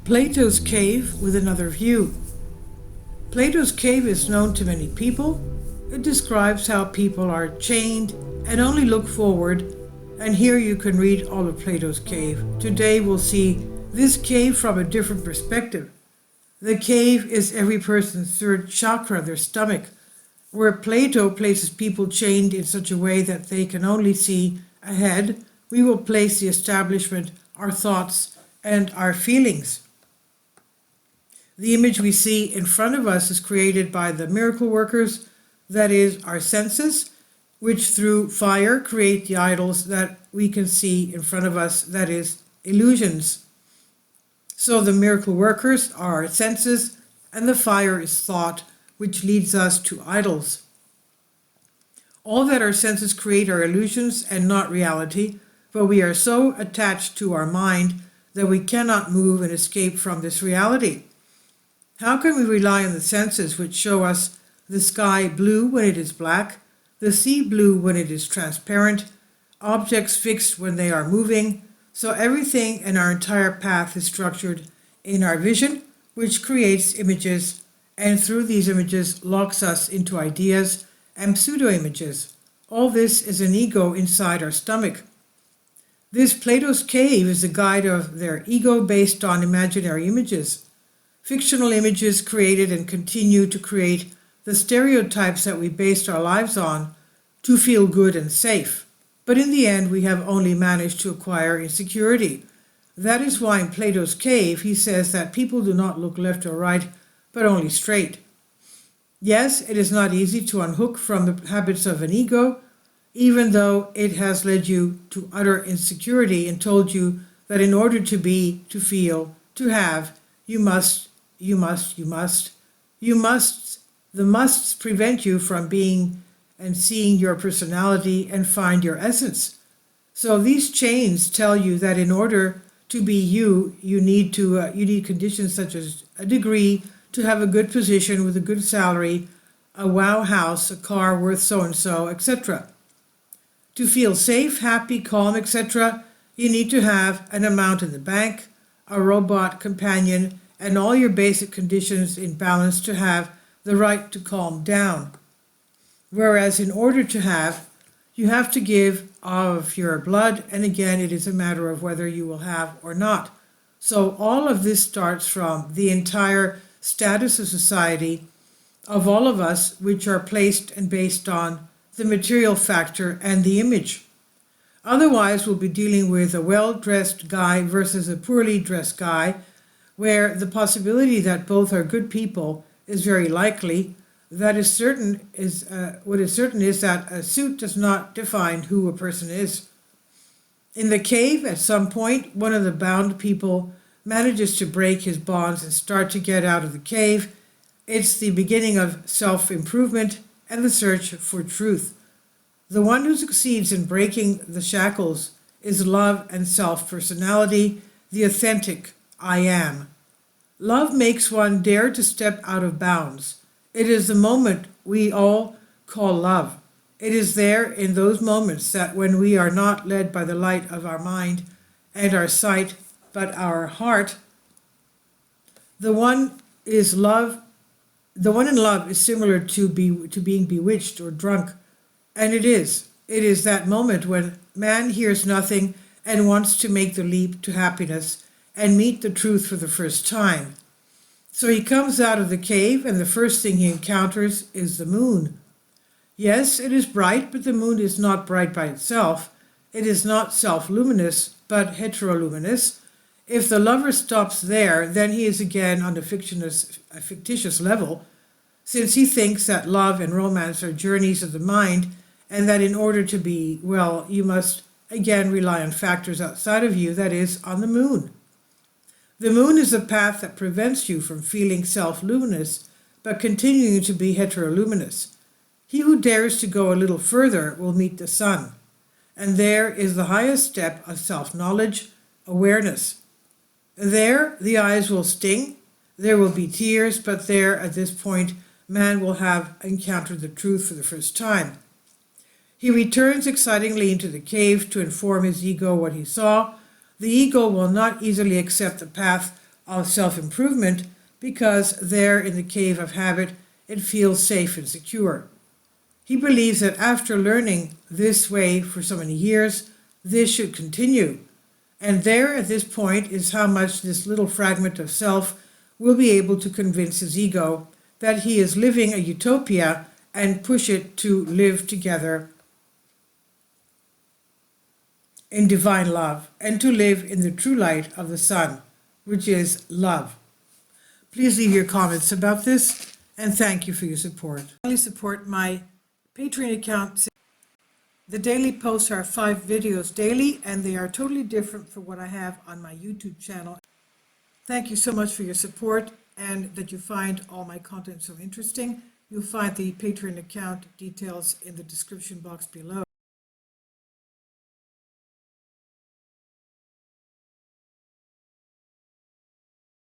Plato's Cave with another view. Plato's Cave is known to many people. It describes how people are chained and only look forward. And here you can read all of Plato's Cave. Today we'll see this cave from a different perspective. The cave is every person's third chakra, their stomach, where Plato places people chained in such a way that they can only see ahead. We will place the establishment, our thoughts, and our feelings. The image we see in front of us is created by the miracle workers, that is, our senses, which through fire create the idols that we can see in front of us, that is, illusions. So the miracle workers are our senses, and the fire is thought, which leads us to idols. All that our senses create are illusions and not reality, but we are so attached to our mind that we cannot move and escape from this reality. How can we rely on the senses which show us the sky blue when it is black, the sea blue when it is transparent, objects fixed when they are moving? So everything in our entire path is structured in our vision, which creates images, and through these images locks us into ideas and pseudo-images. All this is an ego inside our stomach. This Plato's Cave is a guide of their ego based on imaginary images. Fictional images created and continue to create the stereotypes that we based our lives on to feel good and safe. But in the end, we have only managed to acquire insecurity. That is why in Plato's Cave, he says that people do not look left or right, but only straight. Yes, it is not easy to unhook from the habits of an ego, even though it has led you to utter insecurity and told you that in order to be, to feel, to have, you must. The musts prevent you from being and seeing your personality and find your essence. So these chains tell you that in order to be you, you need conditions such as a degree, to have a good position with a good salary, a wow house, a car worth so and so, etc. To feel safe, happy, calm, etc., you need to have an amount in the bank, a robot companion, and all your basic conditions in balance to have the right to calm down. Whereas in order to have, you have to give of your blood, and again, it is a matter of whether you will have or not. So all of this starts from the entire status of society, of all of us, which are placed and based on the material factor and the image. Otherwise, we'll be dealing with a well-dressed guy versus a poorly dressed guy, where the possibility that both are good people is very likely. What is certain is that a suit does not define who a person is. In the cave, at some point, one of the bound people manages to break his bonds and start to get out of the cave. It's the beginning of self-improvement and the search for truth. The one who succeeds in breaking the shackles is love and self-personality, the authentic I am. Love makes one dare to step out of bounds. It is the moment we all call love. It is there in those moments that when we are not led by the light of our mind and our sight, but our heart, the one in love is similar to being bewitched or drunk. And it is that moment when man hears nothing and wants to make the leap to happiness and meet the truth for the first time. So he comes out of the cave, and the first thing he encounters is the moon. Yes, it is bright, but the moon is not bright by itself. It is not self-luminous, but heteroluminous. If the lover stops there, then he is again on a fictitious level, since he thinks that love and romance are journeys of the mind, and that in order to be well, you must again rely on factors outside of you, that is, on the moon. The moon is a path that prevents you from feeling self-luminous, but continuing to be heteroluminous. He who dares to go a little further will meet the sun, and there is the highest step of self-knowledge, awareness. There, the eyes will sting, there will be tears, but there, at this point, man will have encountered the truth for the first time. He returns excitingly into the cave to inform his ego what he saw. The ego will not easily accept the path of self-improvement because there in the cave of habit it feels safe and secure. He believes that after learning this way for so many years, this should continue. And there at this point is how much this little fragment of self will be able to convince his ego that he is living a utopia and push it to live together in divine love and to live in the true light of the sun, which is love. Please leave your comments about this, and thank you for your support. Please support my Patreon account. The daily posts are 5 videos daily, and they are totally different from what I have on my YouTube channel. Thank you so much for your support and that you find all my content so interesting. You'll find the Patreon account details in the description box below.